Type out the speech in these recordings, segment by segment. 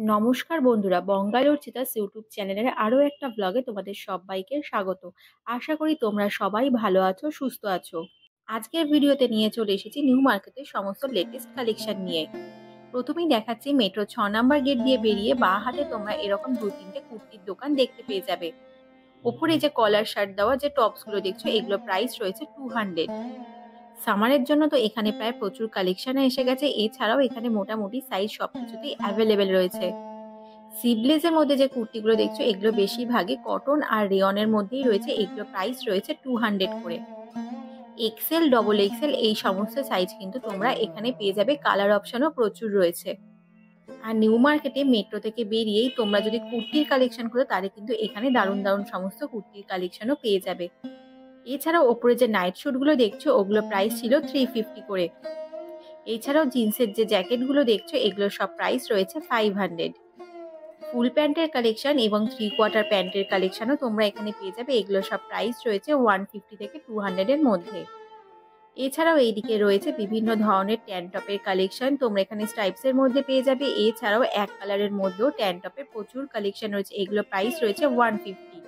নমস্কার বন্ধুরা, বঙ্গালোর চিতাস ইউটিউব চ্যানেলের আরও একটা ব্লগে তোমাদের সবাইকে স্বাগত। আশা করি তোমরা সবাই ভালো আছো, সুস্থ আছো। আজকের ভিডিওতে নিয়ে চলে এসেছি নিউ মার্কেটের সমস্ত লেটেস্ট কালেকশন নিয়ে। প্রথমেই দেখাচ্ছি মেট্রো 6 নম্বর গেট দিয়ে বেরিয়ে বাঁ হাতে তোমরা এরকম 2-3টে কুর্তির দোকান দেখতে পেয়ে যাবে। ওপরে যে কলার শার্ট দেওয়া যে টপসগুলো দেখছো, এগুলো প্রাইস রয়েছে 200। সামারের জন্য তো এখানে প্রায় প্রচুর কালেকশন এসে গেছে। এছাড়াও এখানে মোটামুটি সাইজ সবকিছুতেই অ্যাভেলেবেল রয়েছে। সিবলেসের মধ্যে যে কুর্তিগুলো দেখছো, এগুলো বেশিরভাগই কটন আর রেয়নের মধ্যেই রয়েছে। এগুলো প্রাইস রয়েছে 200 করে। এক্সেল, ডবল এক্সেল এই সমস্ত সাইজ কিন্তু তোমরা এখানে পেয়ে যাবে। কালার অপশনও প্রচুর রয়েছে। আর নিউ মার্কেটে মেট্রো থেকে বেরিয়েই তোমরা যদি কুর্তির কালেকশন করো, তাহলে কিন্তু এখানে দারুণ দারুণ সমস্ত কুর্তির কালেকশনও পেয়ে যাবে। এছাড়াও ওপরে যে নাইট স্যুটগুলো দেখছো, ওগুলো প্রাইস ছিল 350 করে। এছাড়াও জিন্সের যে জ্যাকেটগুলো দেখছো, এগুলো সব প্রাইস রয়েছে 500। ফুল প্যান্টের কালেকশন এবং 3/4 প্যান্টের কালেকশনও তোমরা এখানে পেয়ে যাবে। এগুলো সব প্রাইস রয়েছে 150 থেকে 200 এর মধ্যে। এছাড়াও এইদিকে রয়েছে বিভিন্ন ধরনের ট্যান টপের কালেকশন, তোমরা এখানে স্ট্রাইপস এর মধ্যে পেয়ে যাবে। এছাড়াও এক কালারের মধ্যেও ট্যান টপের প্রচুর কালেকশন রয়েছে। এগুলো প্রাইস রয়েছে 150।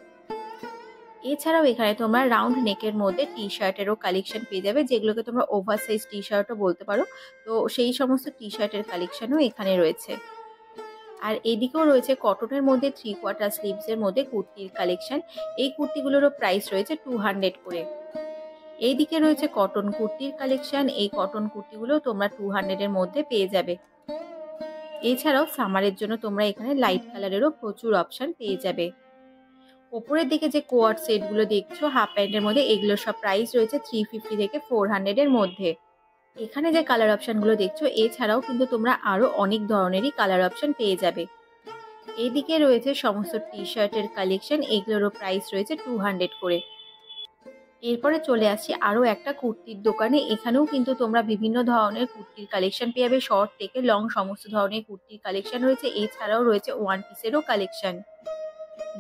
এছাড়াও এখানে তোমরা রাউন্ড নেকের মধ্যে টি শার্টেরও কালেকশন পেয়ে যাবে, যেগুলোকে তোমরা ওভার সাইজ টি শার্টও বলতে পারো। তো সেই সমস্ত টি শার্টের কালেকশনও এখানে রয়েছে। আর এদিকেও রয়েছে কটনের মধ্যে 3/4 স্লিভসের মধ্যে কুর্তির কালেকশন। এই কুর্তিগুলোরও প্রাইস রয়েছে 200 করে। এইদিকে রয়েছে কটন কুর্তির কালেকশন। এই কটন কুর্তিগুলো তোমরা 200 এর মধ্যে পেয়ে যাবে। এছাড়াও সামারের জন্য তোমরা এখানে লাইট কালারেরও প্রচুর অপশন পেয়ে যাবে। ওপরের দিকে যে কোয়ার্ড সেটগুলো দেখছো হাফ প্যান্টের মধ্যে, এগুলো সব প্রাইস রয়েছে 350 থেকে 400 এর মধ্যে। এখানে যে কালার অপশনগুলো দেখছো, এছাড়াও কিন্তু তোমরা আরো অনেক ধরনেরই কালার অপশন পেয়ে যাবে। এদিকে রয়েছে সমস্ত টি শার্টের কালেকশন, এগুলোরও প্রাইস রয়েছে 200 করে। এরপরে চলে আসছি আরো একটা কুর্তির দোকানে। এখানেও কিন্তু তোমরা বিভিন্ন ধরনের কুর্তির কালেকশন পেয়ে যাবে। শর্ট থেকে লং সমস্ত ধরনের কুর্তির কালেকশন রয়েছে। এছাড়াও রয়েছে ওয়ান পিসেরও কালেকশন।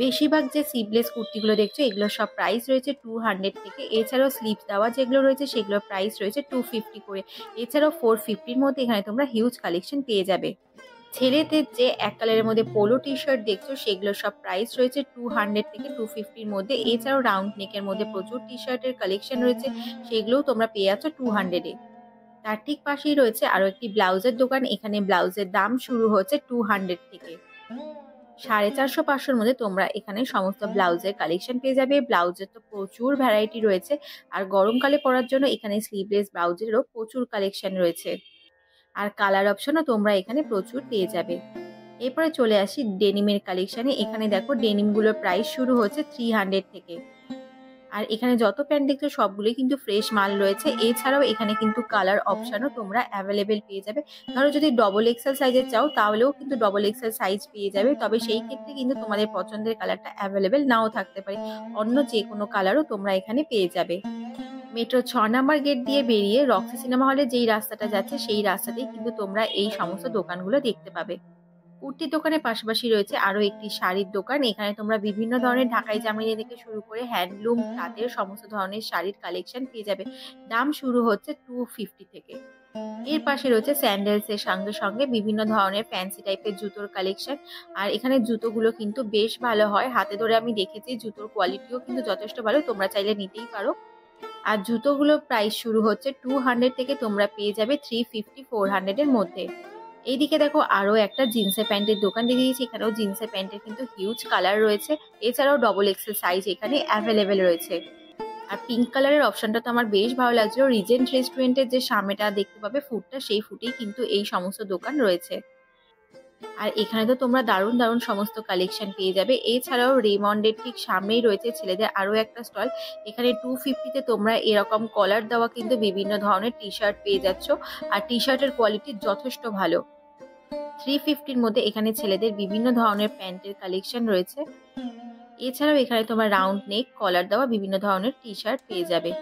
বেশিরভাগ যে স্লিভলেস কুর্তিগুলো দেখছো, এগুলো সব প্রাইস রয়েছে 200 থেকে। এছাড়াও স্লিভস দেওয়া যেগুলো রয়েছে, সেগুলোর প্রাইস রয়েছে 250 করে। এছাড়াও 450-র মধ্যে এখানে তোমরা হিউজ কালেকশন পেয়ে যাবে। ছেলেদের যে এক কালারের মধ্যে পোলো টি শার্ট দেখছো, সেগুলো সব প্রাইস রয়েছে 200 থেকে 250-র মধ্যে। এছাড়াও রাউন্ড নেকের মধ্যে প্রচুর টি শার্টের কালেকশন রয়েছে, সেগুলোও তোমরা পেয়ে যাচ্ছ 200-এ। তার ঠিক পাশেই রয়েছে আরো একটি ব্লাউজের দোকান। এখানে ব্লাউজের দাম শুরু হচ্ছে 200 থেকে। 450-500-র মধ্যে তোমরা এখানে সমস্ত ব্লাউজের কালেকশন পেয়ে যাবে। ব্লাউজের তো প্রচুর ভ্যারাইটি রয়েছে। আর গরমকালে পরার জন্য এখানে স্লিভলেস ব্লাউজেরও প্রচুর কালেকশন রয়েছে। আর কালার অপশনও তোমরা এখানে প্রচুর পেয়ে যাবে। এরপরে চলে আসি ডেনিমের কালেকশনে। এখানে দেখো ডেনিমগুলোর প্রাইস শুরু হচ্ছে 300 থেকে। আর এখানে যত প্যান্ট দেখছো, সবগুলোই কিন্তু ফ্রেশ মাল রয়েছে। এছাড়াও এখানে কিন্তু কালার অপশনও তোমরা অ্যাভেলেবেল পেয়ে যাবে। ধরো যদি ডবল এক্সেল সাইজের চাও, তাহলেও কিন্তু ডবল এক্সেল সাইজ পেয়ে যাবে। তবে সেই ক্ষেত্রে কিন্তু তোমাদের পছন্দের কালারটা অ্যাভেলেবেল নাও থাকতে পারে। অন্য যে কোনো কালারও তোমরা এখানে পেয়ে যাবে। মেট্রো 6 নম্বর গেট দিয়ে বেরিয়ে রক্সি সিনেমা হলে যেই রাস্তাটা যাচ্ছে, সেই রাস্তাতেই কিন্তু তোমরা এই সমস্ত দোকানগুলো দেখতে পাবে। কুর্তির দোকানের পাশাপাশি রয়েছে আরো একটি শাড়ির দোকান। এখানে তোমরা বিভিন্ন ধরনের ঢাকাই জামাইয়া থেকে শুরু করে হ্যান্ডলুম, তাঁতের সমস্ত ধরনের শাড়ির কালেকশন পেয়ে যাবে। দাম শুরু হচ্ছে 250 থেকে। এর পাশে রয়েছে স্যান্ডেলস এর সঙ্গে সঙ্গে বিভিন্ন ধরনের ফ্যান্সি টাইপের জুতোর কালেকশন। আর এখানে জুতোগুলো কিন্তু বেশ ভালো হয়, হাতে ধরে আমি দেখেছি। জুতোর কোয়ালিটিও কিন্তু যথেষ্ট ভালো, তোমরা চাইলে নিতেই পারো। আর জুতোগুলোর প্রাইস শুরু হচ্ছে 200 থেকে, তোমরা পেয়ে যাবে 350-400 এর মধ্যে। এইদিকে দেখো আরো একটা জিন্সের প্যান্টের দোকান দিয়ে দিয়েছি। এখানেও জিন্সের প্যান্টের কিন্তু হিউজ কালার রয়েছে। এছাড়াও ডবল এক্সেল সাইজ এখানে অ্যাভেলেবেল রয়েছে। আর পিঙ্ক কালারের অপশনটা তো আমার বেশ ভালো লাগছিল। রিজেন্ট রেস্টুরেন্টের যে সামনেটা দেখতে পাবে ফুটটা, সেই ফুটেই কিন্তু এই সমস্ত দোকান রয়েছে। আর এখানে তো তোমরা দারুণ দারুণ সমস্ত কালেকশন পেয়ে যাবে। এছাড়াও রেমন্ডের ঠিক সামনেই রয়েছে ছেলেদের আরো একটা স্টল। এখানে 250-তে তোমরা এরকম কলার দেওয়া কিন্তু বিভিন্ন ধরনের টি শার্ট পেয়ে যাচ্ছ। আর টি শার্টের কোয়ালিটি যথেষ্ট ভালো। 350-র মধ্যে এখানে ছেলেদের বিভিন্ন ধরনের প্যান্টের কালেকশন রয়েছে। এছাড়াও এখানে তোমরা রাউন্ড নেক, কলার দেওয়া বিভিন্ন ধরনের টি শার্ট পেয়ে যাবে।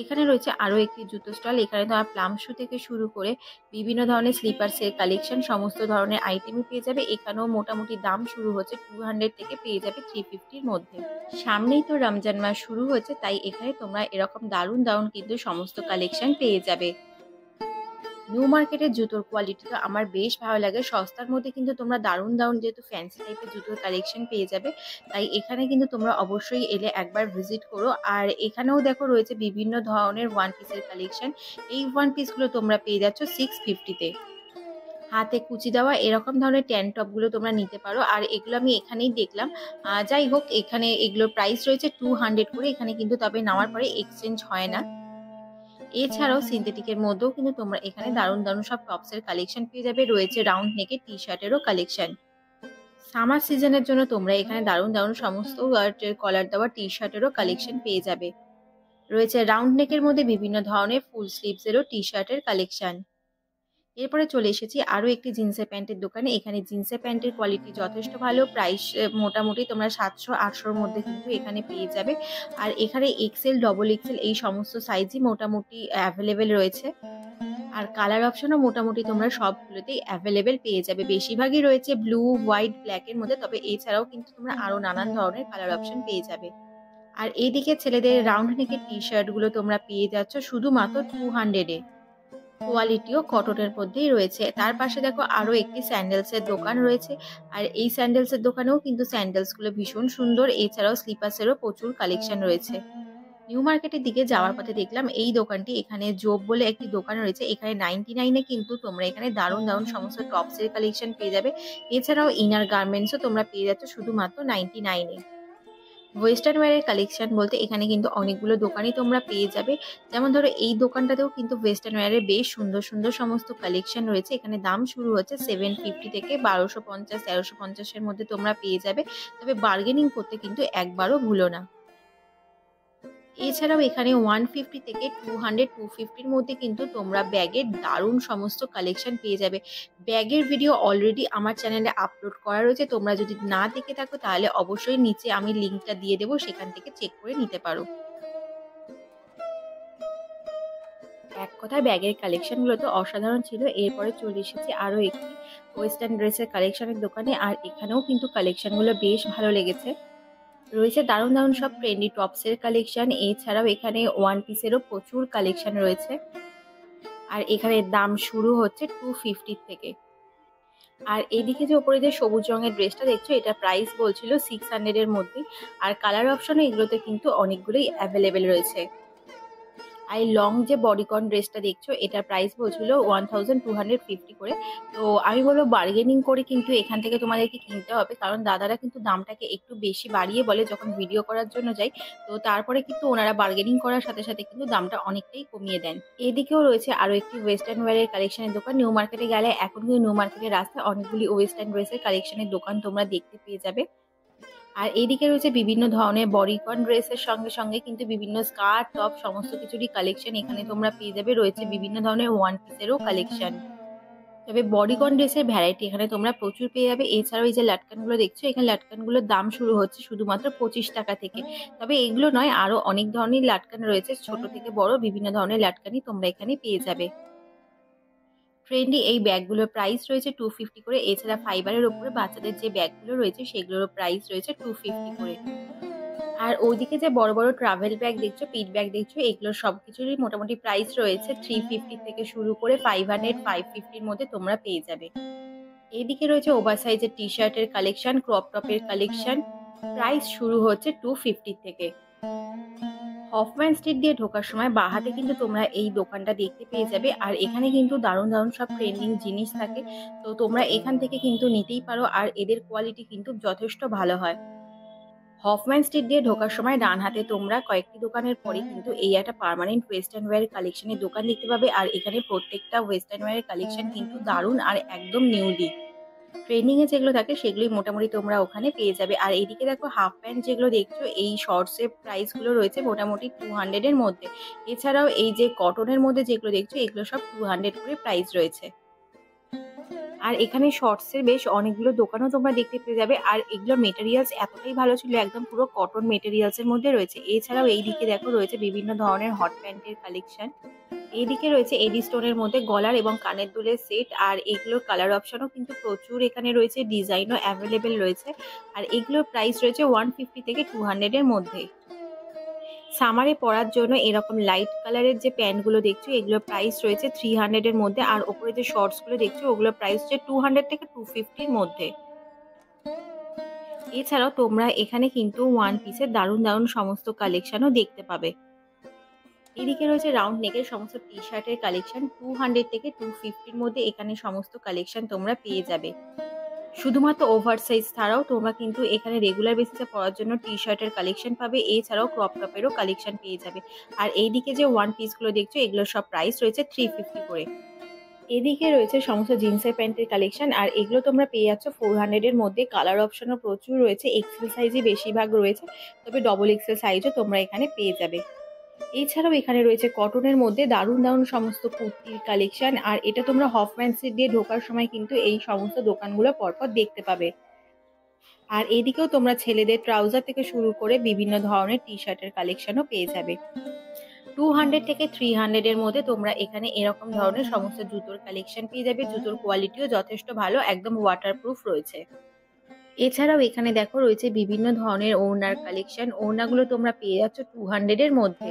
এখানে রয়েছে আরো একটি জুতো স্টল। এখানে তোমার প্লাম শু থেকে শুরু করে বিভিন্ন ধরনের স্লিপার্সের কালেকশন, সমস্ত ধরনের আইটেমই পেয়ে যাবে। এখানেও মোটামুটি দাম শুরু হচ্ছে 200 থেকে, পেয়ে যাবে 350-র মধ্যে। সামনেই তো রমজান মাস শুরু হচ্ছে, তাই এখানে তোমরা এরকম দারুণ দারুণ কিন্তু সমস্ত কালেকশন পেয়ে যাবে। নিউ মার্কেটের জুতোর কোয়ালিটিটা আমার বেশ ভালো লাগে। সস্তার মধ্যে কিন্তু তোমরা দারুণ দারুণ যেহেতু ফ্যান্সি টাইপের জুতোর কালেকশন পেয়ে যাবে। তাই এখানে কিন্তু তোমরা অবশ্যই এলে একবার ভিজিট করো। আর এখানেও দেখো রয়েছে বিভিন্ন ধরনের ওয়ান পিসের কালেকশন। এই ওয়ান পিসগুলো তোমরা পেয়ে যাচ্ছ 650 তে। হাতে কুচি দেওয়া এরকম ধরনের ট্যান টপগুলো তোমরা নিতে পারো। আর এগুলো আমি এখানেই দেখলাম। যাই হোক, এখানে এগুলোর প্রাইস রয়েছে 200 করে। এখানে কিন্তু তবে নেওয়ার পরে এক্সচেঞ্জ হয় না। এছাড়াও সিনথেটিকের মধ্যেও কিন্তু তোমরা এখানে দারুণ দারুণ সব টপসের কালেকশন পেয়ে যাবে। রয়েছে রাউন্ড নেকের টি শার্টেরও কালেকশন। সামার সিজনের জন্য তোমরা এখানে দারুণ দারুণ সমস্ত কলার দেওয়া টি শার্টেরও কালেকশন পেয়ে যাবে। রয়েছে রাউন্ড নেকের মধ্যে বিভিন্ন ধরনের ফুল স্লিভসেরও টি শার্টের কালেকশন। এরপরে চলে এসেছি আরও একটি জিন্সের প্যান্টের দোকানে। এখানে জিন্সের প্যান্টের কোয়ালিটি যথেষ্ট ভালো। প্রাইস মোটামুটি তোমরা 700-800-র মধ্যে কিন্তু এখানে পেয়ে যাবে। আর এখানে এক্সেল, ডবল এক্সেল এই সমস্ত সাইজই মোটামুটি অ্যাভেলেবেল রয়েছে। আর কালার অপশনও মোটামুটি তোমরা সবগুলোতেই অ্যাভেলেবেল পেয়ে যাবে। বেশিরভাগই রয়েছে ব্লু, হোয়াইট, ব্ল্যাকের মধ্যে। তবে এছাড়াও কিন্তু তোমরা আরও নানান ধরনের কালার অপশন পেয়ে যাবে। আর এইদিকে ছেলেদের রাউন্ড নেকের টি শার্টগুলো তোমরা পেয়ে যাচ্ছ শুধুমাত্র 200-এ। কোয়ালিটিও কটনের মধ্যেই রয়েছে। তার পাশে দেখো আরও একটি স্যান্ডেলসের দোকান রয়েছে। আর এই স্যান্ডেলসের দোকানেও কিন্তু স্যান্ডেলসগুলো ভীষণ সুন্দর। এছাড়াও স্লিপার্সেরও প্রচুর কালেকশন রয়েছে। নিউ মার্কেটের দিকে যাওয়ার পথে দেখলাম এই দোকানটি, এখানে জোব বলে একটি দোকান রয়েছে। এখানে 99-এ কিন্তু তোমরা এখানে দারুণ দারুণ সমস্ত টপসের কালেকশন পেয়ে যাবে। এছাড়াও ইনার গার্মেন্টসও তোমরা পেয়ে যাচ্ছ শুধুমাত্র 99-এ। ওয়েস্টার্ন ওয়্যারের কালেকশন বলতে এখানে কিন্তু অনেকগুলো দোকানই তোমরা পেয়ে যাবে। যেমন ধরো এই দোকানটাতেও কিন্তু ওয়েস্টার্ন ওয়্যারের বেশ সুন্দর সুন্দর সমস্ত কালেকশন রয়েছে। এখানে দাম শুরু হচ্ছে 750 থেকে 1250-1350-এর মধ্যে তোমরা পেয়ে যাবে। তবে বার্গেনিং করতে কিন্তু একবারও ভুলো না। এছাড়াও এখানে 150 থেকে 200-250-র মধ্যে কিন্তু তোমরা ব্যাগের দারুণ সমস্ত কালেকশন পেয়ে যাবে। ব্যাগের ভিডিও অলরেডি আমার চ্যানেলে আপলোড করা রয়েছে। তোমরা যদি না দেখে থাকো তাহলে অবশ্যই নিচে আমি লিঙ্কটা দিয়ে দেবো, সেখান থেকে চেক করে নিতে পারো। এক কথায় ব্যাগের কালেকশনগুলো তো অসাধারণ ছিল। এরপরে চলে এসেছি আরও একটি ওয়েস্টার্ন ড্রেসের কালেকশনের দোকানে। আর এখানেও কিন্তু কালেকশনগুলো বেশ ভালো লেগেছে। রয়েছে দারুণ দারুণ সব ট্রেন্ডি টপসের কালেকশন। এছাড়াও এখানে ওয়ান পিসেরও প্রচুর কালেকশন রয়েছে। আর এখানে দাম শুরু হচ্ছে 250 থেকে। আর এদিকে যে ওপরে যে সবুজ রঙের ড্রেসটা দেখছো, এটা প্রাইস বলছিল 600-এর মধ্যে। আর কালার অপশনও এগুলোতে কিন্তু অনেকগুলোই অ্যাভেলেবেল রয়েছে। আর এই লং যে বডিকন ড্রেসটা দেখছো, এটার প্রাইস বলছিল 1250 করে। তো আমি বলবো বার্গেনিং করে কিন্তু এখান থেকে তোমাদেরকে কিনতে হবে, কারণ দাদারা কিন্তু দামটাকে একটু বেশি বাড়িয়ে বলে যখন ভিডিও করার জন্য যাই। তো তারপরে কিন্তু ওনারা বার্গেনিং করার সাথে সাথে কিন্তু দামটা অনেকটাই কমিয়ে দেন। এদিকেও রয়েছে আরও একটি ওয়েস্টার্ন ওয়্যারের কালেকশনের দোকান। নিউ মার্কেটে গেলে এখন কিন্তু নিউ মার্কেটের রাস্তায় অনেকগুলি ওয়েস্টার্ন ড্রেসের কালেকশনের দোকান তোমরা দেখতে পেয়ে যাবে। আর এইদিকে রয়েছে বিভিন্ন ধরনের বডিকন ড্রেসের সঙ্গে সঙ্গে কিন্তু বিভিন্ন স্কার্ট, টপ সমস্ত কিছুরই কালেকশন এখানে তোমরা পেয়ে যাবে। রয়েছে বিভিন্ন ধরনের ওয়ান পিসেরও কালেকশন। তবে বডিকন ড্রেসের ভ্যারাইটি এখানে তোমরা প্রচুর পেয়ে যাবে। এছাড়াও এই যে লাটকানগুলো দেখছো, এখানে লাটকানগুলোর দাম শুরু হচ্ছে শুধুমাত্র 25 টাকা থেকে। তবে এগুলো নয়, আরো অনেক ধরনের লাটকান রয়েছে, ছোট থেকে বড় বিভিন্ন ধরনের লাটকানই তোমরা এখানে পেয়ে যাবে। ট্রেন্ডি এই ব্যাগগুলোর প্রাইস রয়েছে 250 করে। এছাড়া ফাইবারের উপরে বাচ্চাদের যে ব্যাগগুলো রয়েছে সেগুলোর প্রাইস রয়েছে 250 করে। আর ওইদিকে যে বড় বড় ট্রাভেল ব্যাগ দেখছো, পিট ব্যাগ দেখছো, এগুলোর সবকিছুরই মোটামুটি প্রাইস রয়েছে 350 থেকে শুরু করে 500-550-র মধ্যে তোমরা পেয়ে যাবে। এইদিকে রয়েছে ওভার সাইজের টি শার্টের কালেকশন, ক্রপ টপের কালেকশন। প্রাইস শুরু হচ্ছে 250 থেকে। হফম্যান স্ট্রিট দিয়ে ঢোকার সময় বাঁহাতে কিন্তু তোমরা এই দোকানটা দেখতে পেয়ে যাবে। আর এখানে কিন্তু দারুণ দারুণ সব ট্রেন্ডিং জিনিস থাকে। তো তোমরা এখান থেকে কিন্তু নিতেই পারো। আর এদের কোয়ালিটি কিন্তু যথেষ্ট ভালো হয়। হফম্যান স্ট্রিট দিয়ে ঢোকার সময় ডান হাতে তোমরা কয়েকটি দোকানের পরে কিন্তু এই একটা পার্মানেন্ট ওয়েস্টার্ন ওয়্যার কালেকশনের দোকান দেখতে পাবে। আর এখানে প্রত্যেকটা ওয়েস্টার্ন ওয়্যারের কালেকশন কিন্তু দারুণ আর একদম নিউলি। ট্রেন্ডিং এ যেগুলো থাকে সেগুলোই মোটামুটি তোমরা ওখানে পেয়ে যাবে। আর এইদিকে দেখো হাফ প্যান্ট যেগুলো দেখছো, এই শর্টস এর প্রাইস গুলো রয়েছে মোটামুটি 200-এর মধ্যে। এছাড়াও এই যে কটনের মধ্যে যেগুলো দেখছো, এগুলো সব 200 করে প্রাইস রয়েছে। আর এখানে শর্টস এর বেশ অনেকগুলো দোকানও তোমরা দেখতে পেয়ে যাবে। আর এগুলোর মেটেরিয়ালস এতটাই ভালো ছিল, একদম পুরো কটন মেটেরিয়ালস এর মধ্যে রয়েছে। এছাড়াও এইদিকে দেখো রয়েছে বিভিন্ন ধরনের হট প্যান্টের কালেকশন। এইদিকে রয়েছে এডি স্টোনের মধ্যে গলার এবং কানের দুলের সেট। আর এগুলোর কালার অপশনও কিন্তু প্রচুর এখানে রয়েছে, ডিজাইনও অ্যাভেলেবেল রয়েছে। আর এগুলোর প্রাইস রয়েছে 150 থেকে 200-এর মধ্যে। সামারে পরার জন্য এরকম লাইট কালারের যে প্যান্টগুলো দেখছো এগুলোর প্রাইস রয়েছে 300 এর মধ্যে। আর ওপরে যে শর্টসগুলো দেখছো ওগুলোর প্রাইস হচ্ছে 200 থেকে 250 এর মধ্যে। এছাড়াও তোমরা এখানে কিন্তু ওয়ান পিসের দারুণ দারুণ সমস্ত কালেকশনও দেখতে পাবে। এদিকে রয়েছে রাউন্ড নেকের সমস্ত টি শার্টের কালেকশন 200 থেকে 250 এর মধ্যে। এখানে সমস্ত কালেকশন তোমরা পেয়ে যাবে। শুধুমাত্র ওভার সাইজ ছাড়াও তোমরা কিন্তু এখানে রেগুলার বেসিসে পরার জন্য টি শার্টের কালেকশন পাবে। এছাড়াও ক্রপ টপেরও কালেকশন পেয়ে যাবে। আর এইদিকে যে ওয়ান পিসগুলো দেখছো এগুলোর সব প্রাইস রয়েছে 350 করে। এদিকে রয়েছে সমস্ত জিন্সের প্যান্টের কালেকশন, আর এগুলো তোমরা পেয়ে যাচ্ছ 400 এর মধ্যে। কালার অপশনও প্রচুর রয়েছে। এক্সেল সাইজই বেশিরভাগ রয়েছে, তবে ডবল এক্সেল সাইজও তোমরা এখানে পেয়ে যাবে। এছাড়াও এখানে রয়েছে কটনের মধ্যে দারুণ দারুণ সমস্ত কুর্তির কালেকশন। আর এটা তোমরা হফম্যান সিট দিয়ে ঢোকার সময় কিন্তু এই সমস্ত দোকানগুলো পরপর দেখতে পাবে। আর এদিকেও তোমরা ছেলেদের ট্রাউজার থেকে শুরু করে বিভিন্ন ধরনের টি শার্টের কালেকশনও পেয়ে যাবে। 200 থেকে 300 এর মধ্যে তোমরা এখানে এরকম ধরনের সমস্ত জুতোর কালেকশন পেয়ে যাবে। জুতোর কোয়ালিটিও যথেষ্ট ভালো, একদম ওয়াটারপ্রুফ রয়েছে। এছাড়াও এখানে দেখো রয়েছে বিভিন্ন ধরনের ওড়নার কালেকশন। ওড়নাগুলো তোমরা পেয়ে যাচ্ছ 200 এর মধ্যে।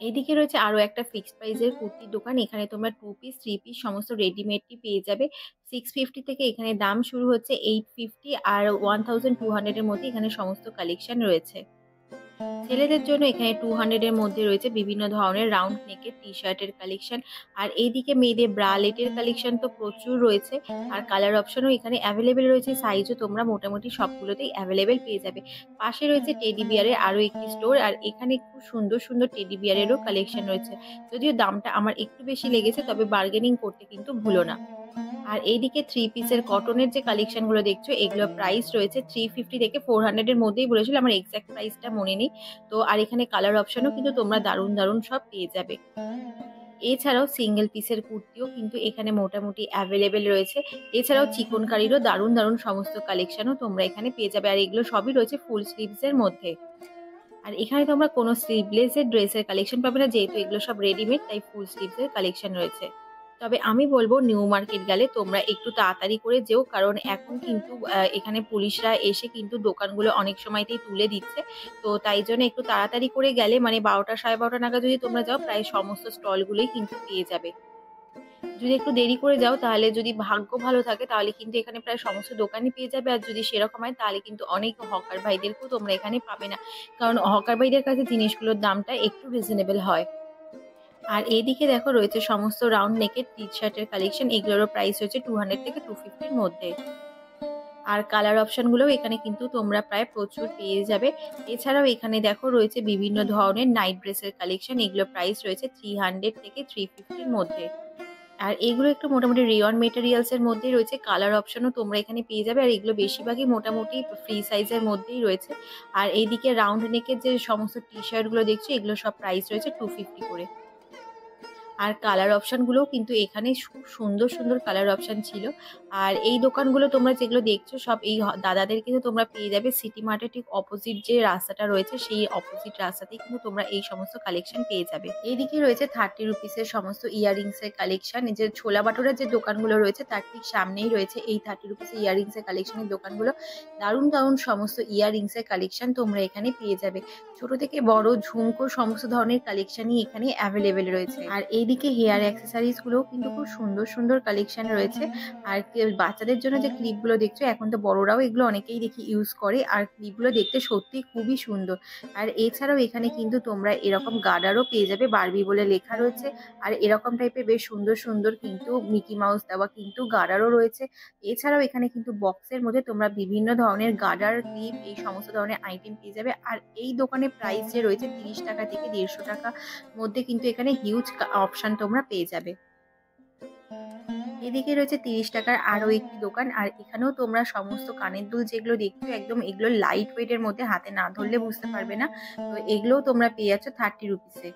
এদিকে রয়েছে আরো একটা ফিক্সড প্রাইসের কুর্তির দোকান। এখানে তোমরা 2 পিস 3 পিস সমস্ত রেডিমেডটি পেয়ে যাবে। 650 থেকে এখানে দাম শুরু হচ্ছে 850 আর 1200 এর মধ্যে এখানে সমস্ত কালেকশন রয়েছে। ছেলেদের জন্য এখানে 200 এর মধ্যে রয়েছে বিভিন্ন ধরনের রাউন্ড নেকের টি শার্টের কালেকশন। আর এইদিকে মেয়েদের ব্রালেটের কালেকশন তো প্রচুর রয়েছে। আর কালার অপশনও এখানে অ্যাভেলেবেল রয়েছে। সাইজও তোমরা মোটামুটি সবগুলোতেই অ্যাভেলেবেল পেয়ে যাবে। পাশে রয়েছে টেডি বিয়ারের আরও একটি স্টোর। আর এখানে খুব সুন্দর সুন্দর টেডি বিয়ারেরও কালেকশন রয়েছে। যদিও দামটা আমার একটু বেশি লেগেছে, তবে বার্গেনিং করতে কিন্তু ভুলো না। আর এইদিকে 3 পিসের কটনের যে কালেকশনগুলো দেখছো এগুলোর প্রাইস রয়েছে 350 থেকে 400 এর মধ্যেই বলেছিল, আমার এক্সাক্ট প্রাইসটা মনে নেই তো। আর এখানে কালার অপশনও কিন্তু তোমরা দারুণ দারুণ সব পেয়ে যাবে। এছাড়াও সিঙ্গেল পিসের কুর্তিও কিন্তু এখানে মোটামুটি অ্যাভেলেবেল রয়েছে। এছাড়াও চিকনকারিরও দারুণ দারুণ সমস্ত কালেকশনও তোমরা এখানে পেয়ে যাবে। আর এগুলো সবই রয়েছে ফুল স্লিভসের মধ্যে। আর এখানে তোমরা কোনো স্লিভলেসের ড্রেসের কালেকশন পাবে না, যেহেতু এগুলো সব রেডিমেড, তাই ফুল স্লিভসের কালেকশন রয়েছে। তবে আমি বলবো নিউ মার্কেট গেলে তোমরা একটু তাড়াতাড়ি করে যেও, কারণ এখন কিন্তু এখানে পুলিশরা এসে কিন্তু দোকানগুলো অনেক সময়তেই তুলে দিচ্ছে। তো তাই জন্য একটু তাড়াতাড়ি করে গেলে, মানে 12টা 12:30 নাগাদ যদি তোমরা যাও, প্রায় সমস্ত স্টলগুলোই কিন্তু পেয়ে যাবে। যদি একটু দেরি করে যাও, তাহলে যদি ভাগ্য ভালো থাকে তাহলে কিন্তু এখানে প্রায় সমস্ত দোকানই পেয়ে যাবে। আর যদি সেরকম হয় তাহলে কিন্তু অনেক হকার ভাইদেরকেও তোমরা এখানে পাবে না, কারণ হকার ভাইদের কাছে জিনিসগুলোর দামটা একটু রিজনেবল হয়। আর এইদিকে দেখো রয়েছে সমস্ত রাউন্ড নেকের টি শার্টের কালেকশন। এগুলোরও প্রাইস হচ্ছে 200 থেকে 250 এর মধ্যে। আর কালার অপশনগুলোও এখানে কিন্তু তোমরা প্রায় প্রচুর পেয়ে যাবে। এছাড়াও এখানে দেখো রয়েছে বিভিন্ন ধরনের নাইট ড্রেসের কালেকশন। এগুলো প্রাইস রয়েছে 300 থেকে 350 এর মধ্যে। আর এগুলো একটু মোটামুটি রেয়ন মেটেরিয়ালস এর মধ্যেই রয়েছে। কালার অপশনও তোমরা এখানে পেয়ে যাবে। আর এগুলো বেশিরভাগই মোটামুটি ফ্রি সাইজের মধ্যেই রয়েছে। আর এইদিকে রাউন্ড নেকের যে সমস্ত টি শার্ট গুলো দেখছো এগুলো সব প্রাইস রয়েছে 250 করে। আর কালার অপশনগুলোও কিন্তু এখানে খুব সুন্দর সুন্দর কালার অপশন ছিল। আর এই দোকানগুলো তোমরা যেগুলো দেখছো সব এই দাদাদের কিন্তু তোমরা পেয়ে যাবে সিটি মার্টের ঠিক অপোজিট যে রাস্তাটা রয়েছে, সেই অপোজিট রাস্তাতেই কিন্তু তোমরা এই সমস্ত কালেকশন পেয়ে যাবে। এইদিকে রয়েছে 30 রুপিসের সমস্ত ইয়াররিংস এর কালেকশন। যে ছোলা বাটোরের যে দোকানগুলো রয়েছে তার ঠিক সামনেই রয়েছে এই 30 রুপিসের ইয়াররিংস এর কালেকশনের দোকানগুলো। দারুণ দারুণ সমস্ত ইয়াররিংস এর কালেকশন তোমরা এখানে পেয়ে যাবে। ছোট থেকে বড় ঝুমকো সমস্ত ধরনের কালেকশনই এখানে অ্যাভেলেবেল রয়েছে। আর এইদিকে হেয়ার অ্যাক্সেসরিজ গুলোও কিন্তু খুব সুন্দর সুন্দর কালেকশন রয়েছে। আর বাচ্চাদের জন্য যে ক্লিপগুলো দেখছো, এখন তো বড়রাও এগুলো অনেকেই দেখি ইউজ করে। আর ক্লিপগুলো দেখতে সত্যি খুবই সুন্দর। আর এছাড়াও এখানে কিন্তু তোমরা এরকম গার্ডারও পেয়ে যাবে, বারবি বলে লেখা রয়েছে। আর এরকম টাইপের বেশ সুন্দর সুন্দর কিন্তু মিকি মাউস দেওয়া কিন্তু গার্ডারও রয়েছে। এছাড়াও এখানে কিন্তু বক্সের মধ্যে তোমরা বিভিন্ন ধরনের গার্ডার, ক্লিপ, এই সমস্ত ধরনের আইটেম পেয়ে যাবে। আর এই দোকানের প্রাইস যে রয়েছে 30 টাকা থেকে 150 টাকা মধ্যে, কিন্তু এখানে হিউজ অপশন তোমরা পেয়ে যাবে। এদিকে রয়েছে 30 টাকার আরো একটি দোকান। আর এখানেও তোমরা সমস্ত কানের দুল যেগুলো দেখছো একদম এগুলো লাইট ওয়েট এর মধ্যে, হাতে না ধরলে বুঝতে পারবে না। তো এগুলোও তোমরা পেয়ে যাচ্ছ 30 রুপিসে।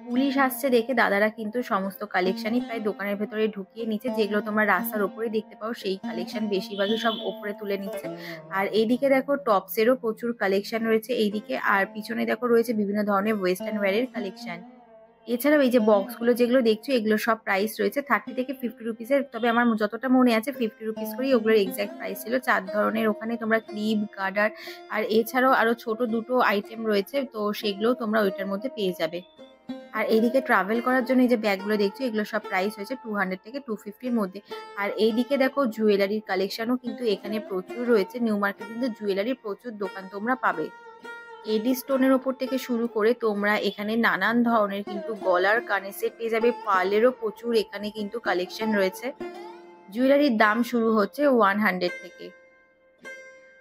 পুলিশ আসছে দেখে দাদারা কিন্তু সমস্ত কালেকশনই প্রায় দোকানের ভেতরে ঢুকিয়ে নিচ্ছে। যেগুলো তোমরা রাস্তার ওপরে দেখতে পাও সেই কালেকশন বেশিরভাগই সব ওপরে তুলে নিচ্ছে। আর এইদিকে দেখো টপসেরও প্রচুর কালেকশন রয়েছে এইদিকে। আর পিছনে দেখো রয়েছে বিভিন্ন ধরনের ওয়েস্টার্ন ওয়্যারের কালেকশন। এছাড়াও এই যে বক্সগুলো যেগুলো দেখছো এগুলো সব প্রাইস রয়েছে 30 থেকে 50 রুপিসের। তবে আমার যতটা মনে আছে 50 রুপিস করেই ওগুলোর এক্স্যাক্ট প্রাইস ছিল। 4 ধরনের ওখানে তোমরা ক্লিপ, গার্ডার আর এছাড়াও আরো ছোট দুটো আইটেম রয়েছে, তো সেগুলোও তোমরা ওইটার মধ্যে পেয়ে যাবে। আর এইদিকে ট্রাভেল করার জন্য এই যে ব্যাগগুলো দেখছো এগুলো সব প্রাইস হয়েছে 200 থেকে 250-র মধ্যে। আর এইদিকে দেখো জুয়েলারির কালেকশনও কিন্তু এখানে প্রচুর রয়েছে। নিউ মার্কেট কিন্তু জুয়েলারির প্রচুর দোকান তোমরা পাবে। এডি স্টোনের ওপর থেকে শুরু করে তোমরা এখানে নানান ধরনের কিন্তু গলার কানের সেট পেয়ে যাবে। পার্লেরও প্রচুর এখানে কিন্তু কালেকশন রয়েছে। জুয়েলারির দাম শুরু হচ্ছে 100 থেকে।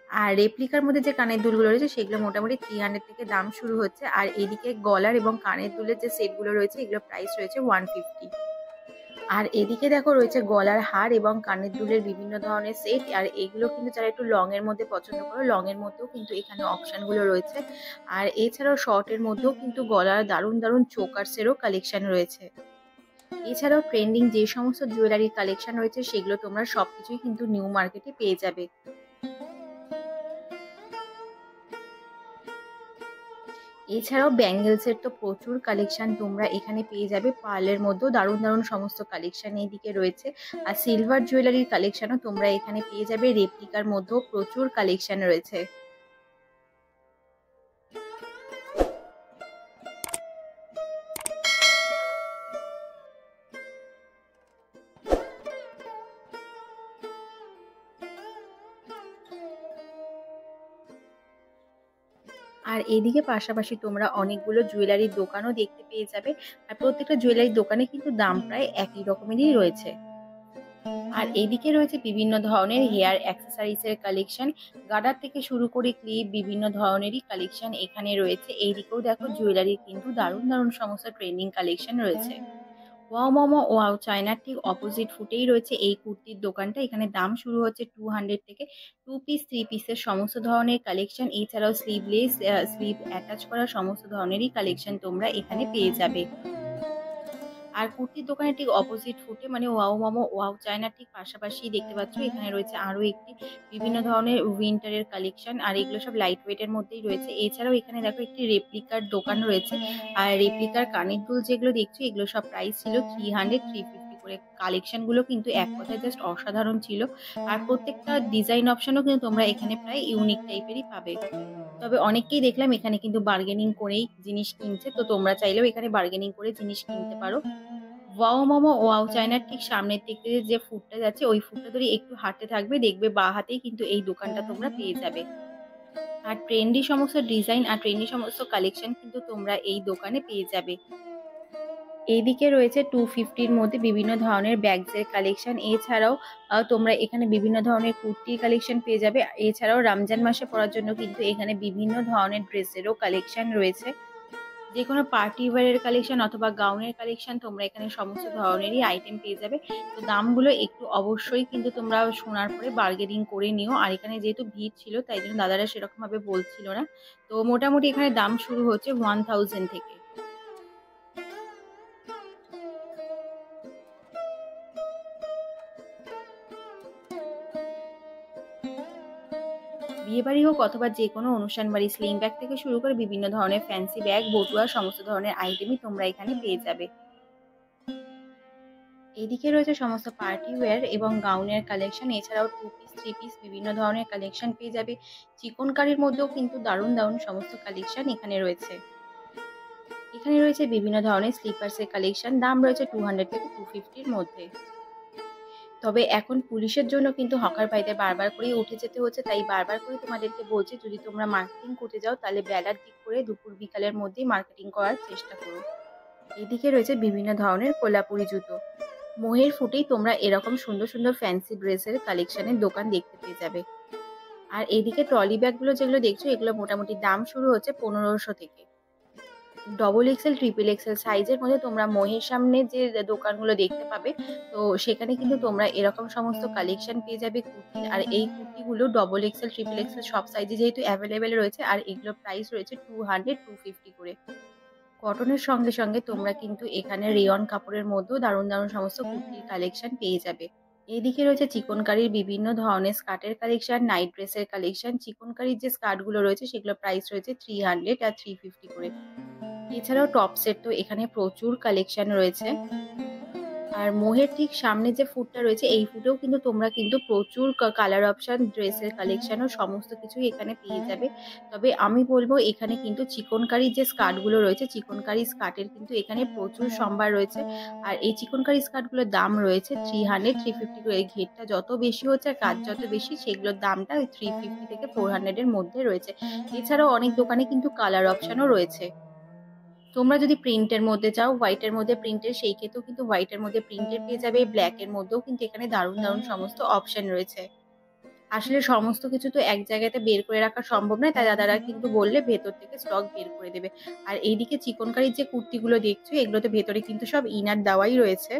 আর রেপ্লিকার মধ্যে যে কানের দুলগুলো রয়েছে সেগুলো মোটামুটি 300 থেকে দাম শুরু হচ্ছে। আর এদিকে গলার এবং কানের দুলের যে সেটগুলো রয়েছে এগুলো প্রাইস রয়েছে 150। আর এদিকে দেখো রয়েছে গলার হার এবং কানের দুলের বিভিন্ন ধরনের সেট। আর এগুলো কিন্তু যারা একটু লং এর মধ্যে পছন্দ করো, লং এর মধ্যেও কিন্তু এখানে অপশনগুলো রয়েছে। আর এছাড়াও শর্ট এর মধ্যেও কিন্তু গলার দারুণ দারুণ চোকার্সেরও কালেকশন রয়েছে। এছাড়াও ট্রেন্ডিং যে সমস্ত জুয়েলারির কালেকশন রয়েছে সেগুলো তোমরা সবকিছুই কিন্তু নিউ মার্কেটে পেয়ে যাবে। এছাড়াও ব্যাঙ্গেলসের তো প্রচুর কালেকশন তোমরা এখানে পেয়ে যাবে। পার্লের মধ্যেও দারুণ দারুণ সমস্ত কালেকশন এইদিকে রয়েছে। আর সিলভার জুয়েলারির কালেকশনও তোমরা এখানে পেয়ে যাবে। রেপ্লিকার মধ্যেও প্রচুর কালেকশন রয়েছে। আর এদিকে পাশাপাশি তোমরা অনেকগুলো জুয়েলারির দোকানও দেখতে পেয়ে যাবে। আর প্রত্যেকটা জুয়েলারির দোকানে কিন্তু দাম প্রায় একই রকমেরই রয়েছে। আর এইদিকে রয়েছে বিভিন্ন ধরনের হেয়ার অ্যাক্সেসরিজ এর কালেকশন। গার্ডার থেকে শুরু করে ক্লিপ বিভিন্ন ধরনেরই কালেকশন এখানে রয়েছে। এইদিকেও দেখো জুয়েলারির কিন্তু দারুণ দারুণ সমস্ত ট্রেন্ডিং কালেকশন রয়েছে। ওয়াও মোমো ওয়াও চায়নার ঠিক অপোজিট ফুটেই রয়েছে এই কুর্তির দোকানটা। এখানে দাম শুরু হচ্ছে 200 থেকে। 2 পিস 3 পিসের সমস্ত ধরনের কালেকশন, এছাড়াও স্লিভলেস স্লিভ অ্যাটাচ করা সমস্ত ধরনেরই কালেকশন তোমরা এখানে পেয়ে যাবে। আর কুর্তির দোকানের ঠিক অপোজিট ফুটে মানে ওয়াও মোমো ওয়াও চায়নার ঠিক পাশাপাশি দেখতে পাচ্ছ এখানে রয়েছে আরো একটি বিভিন্ন ধরনের উইন্টারের কালেকশন। আর এগুলো সব লাইট ওয়েট এর মধ্যেই রয়েছে। এছাড়াও এখানে দেখো একটি রেপ্লিকার দোকান রয়েছে। আর রেপ্লিকার কানের দুল যেগুলো দেখছো এগুলো সব প্রাইস ছিল 300-350 করে। কালেকশন গুলো কিন্তু এক কথায় জাস্ট অসাধারণ ছিল। আর প্রত্যেকটা ডিজাইন অপশনও কিন্তু তোমরা এখানে প্রায় ইউনিক টাইপেরই পাবে। তবে অনেককেই দেখলাম এখানে কিন্তু বার্গেনিং করেই জিনিস কিনছে, তো তোমরা চাইলেও এখানে বার্গেনিং করে জিনিস কিনতে পারো। ওয়াও মোমো ওয়াও চায়নার ঠিক সামনের দিক থেকে যে ফুটটা যাচ্ছে ওই ফুটটা ধরে একটু হাঁটতে থাকবে, দেখবে বাঁ হাতেই কিন্তু এই দোকানটা তোমরা পেয়ে যাবে। আর ট্রেন্ডি সমস্ত ডিজাইন আর ট্রেন্ডি সমস্ত কালেকশন কিন্তু তোমরা এই দোকানে পেয়ে যাবে। এইদিকে রয়েছে 250-র মধ্যে বিভিন্ন ধরনের ব্যাগসের কালেকশন। এছাড়াও তোমরা এখানে বিভিন্ন ধরনের কুর্তির কালেকশন পেয়ে যাবে। এছাড়াও রমজান মাসে পরার জন্য কিন্তু এখানে বিভিন্ন ধরনের ড্রেসেরও কালেকশন রয়েছে। যে কোনো পার্টি ওয়্যারের কালেকশন অথবা গাউনের কালেকশন তোমরা এখানে সমস্ত ধরনেরই আইটেম পেয়ে যাবে। তো দামগুলো একটু অবশ্যই কিন্তু তোমরা শোনার পরে বার্গেনিং করে নিও। আর এখানে যেহেতু ভিড় ছিল তাই জন্য দাদারা সেরকম ভাবে বলছিল না। তো মোটামুটি এখানে দাম শুরু হচ্ছে 1000 থেকে। বিয়েবাড়ি হোক অথবা যে কোনো অনুষ্ঠান বাড়ি, স্লিং ব্যাগ থেকে শুরু করে বিভিন্ন ধরনের ফ্যান্সি ব্যাগ, বটুয়া সমস্ত ধরনের আইটেমই তোমরা এখানে পেয়ে যাবে। এদিকে রয়েছে সমস্ত পার্টি ওয়্যার এবং গাউনের কালেকশন। এছাড়াও 2 পিস 3 পিস বিভিন্ন ধরনের কালেকশন পেয়ে যাবে। চিকনকারির মধ্যেও কিন্তু দারুণ দারুণ সমস্ত কালেকশন এখানে রয়েছে। এখানে রয়েছে বিভিন্ন ধরনের স্লিপার্সের কালেকশন। দাম রয়েছে 200 থেকে 250-র মধ্যে। তবে এখন পুলিশের জন্য কিন্তু হকার ভাইদের বারবার করেই উঠে যেতে হচ্ছে, তাই বারবার করে তোমাদেরকে বলছি যদি তোমরা মার্কেটিং করতে যাও তাহলে বেলার দিক করে দুপুর বিকালের মধ্যেই মার্কেটিং করার চেষ্টা করো। এদিকে রয়েছে বিভিন্ন ধরনের কোলাপুরি জুতো। মোহের ফুটেই তোমরা এরকম সুন্দর সুন্দর ফ্যান্সি ড্রেসের কালেকশনের দোকান দেখতে পেয়ে যাবে। আর এদিকে ট্রলি ব্যাগগুলো যেগুলো দেখছো এগুলো মোটামুটি দাম শুরু হচ্ছে 1500 থেকে। ডবল এক্সেল ট্রিপল এক্সেল সাইজের মধ্যে তোমরা মোহের সামনে যে দোকানগুলো দেখতে পাবে, তো সেখানে কিন্তু তোমরা এরকম সমস্ত কালেকশন পেয়ে যাবে কুর্তির। আর এই কুর্তিগুলো ডবল এক্সেল ট্রিপল এক্সেল সব সাইজে যেহেতু অ্যাভেলেবেল রয়েছে। আর এগুলোর প্রাইস রয়েছে 200-250 করে। কটনের সঙ্গে সঙ্গে তোমরা কিন্তু এখানে রেয়ন কাপড়ের মধ্যেও দারুণ দারুণ সমস্ত কুর্তির কালেকশন পেয়ে যাবে। এদিকে রয়েছে চিকনকারির বিভিন্ন ধরনের স্কার্টের কালেকশন, নাইট ড্রেসের কালেকশন। চিকনকারির যে স্কার্টগুলো রয়েছে সেগুলো প্রাইস রয়েছে 300 আর 350 করে। এছাড়াও টপসের তো এখানে প্রচুর কালেকশন রয়েছে। আর মোহের ঠিক সামনে যে ফুটটা রয়েছে এই ফুটেও কিন্তু তোমরা কিন্তু প্রচুর কালার অপশন, ড্রেসের কালেকশন ও সমস্ত কিছুই এখানে পেয়ে যাবে। তবে আমি বলবো এখানে কিন্তু চিকনকারি যে স্কার্টগুলো রয়েছে, চিকনকারি স্কার্টের কিন্তু এখানে প্রচুর সম্ভার রয়েছে। আর এই চিকনকারি স্কার্টগুলোর দাম রয়েছে 300 350 করে। ঘেরটা যত বেশি হচ্ছে আর কাজ যত বেশি সেগুলোর দামটা ওই 350 থেকে 400 এর মধ্যে রয়েছে। এছাড়াও অনেক দোকানে কিন্তু কালার অপশনও রয়েছে। তোমরা যদি প্রিন্টের মধ্যে চাও, হোয়াইটের মধ্যে প্রিন্টের, সেই ক্ষেত্রেও কিন্তু হোয়াইটের মধ্যে প্রিন্টের পেয়ে যাবে। ব্ল্যাকের মধ্যেও কিন্তু এখানে দারুণ দারুণ সমস্ত অপশন রয়েছে। আসলে সমস্ত কিছু তো এক জায়গাতে বের করে রাখা সম্ভব নয়, তাই দাদারা কিন্তু বললে ভেতর থেকে স্টক বের করে দেবে। আর এইদিকে চিকনকারির যে কুর্তিগুলো দেখছো এগুলোতে ভেতরে কিন্তু সব ইনার দেওয়াই রয়েছে।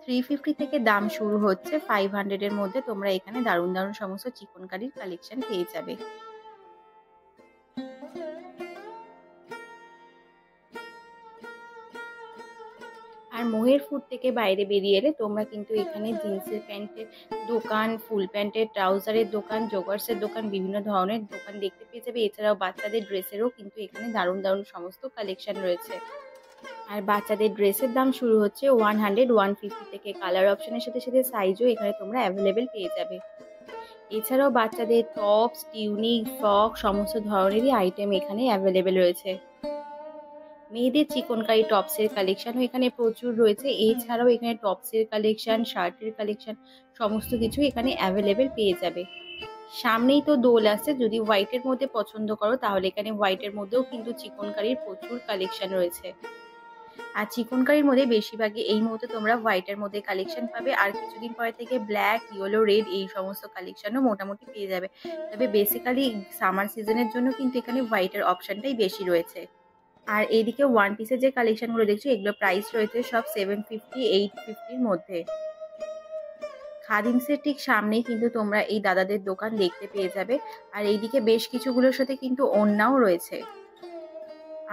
350 থেকে দাম শুরু হচ্ছে, 500 এর মধ্যে তোমরা এখানে দারুণ দারুণ সমস্ত চিকনকারির কালেকশন পেয়ে যাবে। আর মোহের ফুট থেকে বাইরে বেরিয়ে এলে তোমরা কিন্তু এখানে জিন্সের প্যান্টের দোকান, ফুল প্যান্টের, ট্রাউজারের দোকান, জগার্সের দোকান, বিভিন্ন ধরনের দোকান দেখতে পেয়ে যাবে। এছাড়াও বাচ্চাদের ড্রেসেরও কিন্তু এখানে দারুণ দারুণ সমস্ত কালেকশন রয়েছে। আর বাচ্চাদের ড্রেসের দাম শুরু হচ্ছে 100 150 থেকে। কালার অপশনের সাথে সাথে সাইজও এখানে তোমরা অ্যাভেলেবেল পেয়ে যাবে। এছাড়াও বাচ্চাদের টপস, টিউনিক, ফ্রক সমস্ত ধরনেরই আইটেম এখানে অ্যাভেলেবেল রয়েছে। মেয়েদের চিকনকারি টপসের কালেকশনও এখানে প্রচুর রয়েছে। এছাড়াও এখানে টপসের কালেকশন, শার্টের কালেকশন সমস্ত কিছু এখানে অ্যাভেলেবেল পেয়ে যাবে। সামনেই তো দোল আছে, যদি হোয়াইটের মধ্যে পছন্দ করো তাহলে এখানে হোয়াইটের মধ্যেও কিন্তু চিকনকারির প্রচুর কালেকশন রয়েছে। আর চিকনকারির মধ্যে বেশিরভাগই এই মুহূর্তে তোমরা হোয়াইটের মধ্যে কালেকশন পাবে। আর কিছুদিন পরে থেকে ব্ল্যাক, ইয়েলো, রেড এই সমস্ত কালেকশনও মোটামুটি পেয়ে যাবে। তবে বেসিক্যালি সামার সিজনের জন্য কিন্তু এখানে হোয়াইটের অপশনটাই বেশি রয়েছে। আর এইদিকে ওয়ান পিসের যে কালেকশনগুলো দেখছো এগুলো প্রাইস রয়েছে সব 750 850-র মধ্যে। খাদিমসের ঠিক সামনেই কিন্তু তোমরা এই দাদাদের দোকান দেখতে পেয়ে যাবে। আর এইদিকে বেশ কিছুগুলোর সাথে কিন্তু ওড়নাও রয়েছে।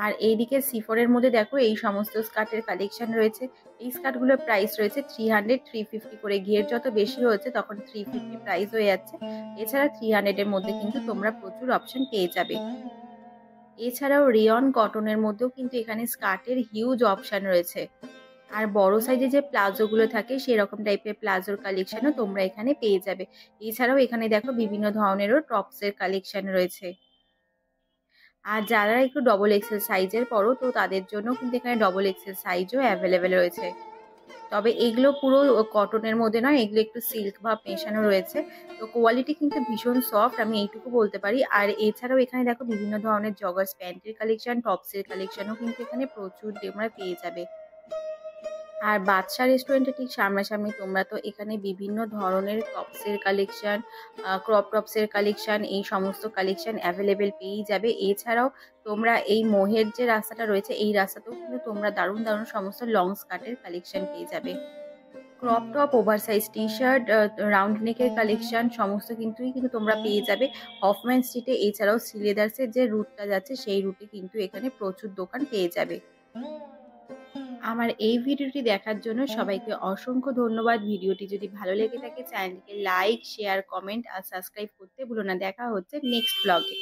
আর এইদিকে সিফরের মধ্যে দেখো এই সমস্ত স্কার্টের কালেকশন রয়েছে। এই স্কার্টগুলোর প্রাইস রয়েছে 300 350 করে। ঘের যত বেশি হচ্ছে তখন 350 প্রাইস হয়ে যাচ্ছে। এছাড়া 300 এর মধ্যে কিন্তু তোমরা প্রচুর অপশন পেয়ে যাবে। এছাড়াও রেয়ন কটনের মধ্যেও কিন্তু এখানে স্কার্টের হিউজ অপশন রয়েছে। আর বড় সাইজে যে প্লাজোগুলো থাকে সেরকম টাইপের প্লাজোর কালেকশনও তোমরা এখানে পেয়ে যাবে। এছাড়াও এখানে দেখো বিভিন্ন ধরনেরও টপসের কালেকশন রয়েছে। আর যারা একটু ডবল এক্সেল সাইজের পরো তো তাদের জন্য কিন্তু এখানে ডবল এক্সেল সাইজও অ্যাভেলেবেল রয়েছে। তবে এগুলো পুরো কটনের মধ্যে নয়, এগুলো একটু সিল্ক ভাব মেশানো রয়েছে। তো কোয়ালিটি কিন্তু ভীষণ সফট, আমি এইটুকু বলতে পারি। আর এছাড়াও এখানে দেখো বিভিন্ন ধরনের জগার্স প্যান্টের কালেকশন, টপসের কালেকশনও কিন্তু এখানে প্রচুর তোমরা পেয়ে যাবে। আর বাদশা রেস্টুরেন্টের ঠিক সামনাসামনি তোমরা তো এখানে বিভিন্ন ধরনের টপসের কালেকশন, ক্রপ টপসের কালেকশন এই সমস্ত কালেকশন অ্যাভেলেবেল পেয়েই যাবে। এছাড়াও তোমরা এই মোহের যে রাস্তাটা রয়েছে এই রাস্তাতেও কিন্তু তোমরা দারুণ দারুণ সমস্ত লং স্কার্টের কালেকশন পেয়ে যাবে। Crop top, over size T shirt, round নেকের কালেকশন সমস্ত কিন্তু তোমরা পেয়ে যাবে হফম্যান স্ট্রিটে। এছাড়াও সিলেদার্সের যে রুটটা যাচ্ছে সেই রুটে কিন্তু এখানে প্রচুর দোকান পেয়ে যাবে। আমার এই ভিডিওটি দেখার জন্য সবাইকে অসংখ্য ধন্যবাদ। ভিডিওটি যদি ভালো লেগে থাকে চ্যানেলটিকে লাইক, শেয়ার, কমেন্ট আর সাবস্ক্রাইব করতে ভুলো না। দেখা হচ্ছে নেক্সট ব্লগে।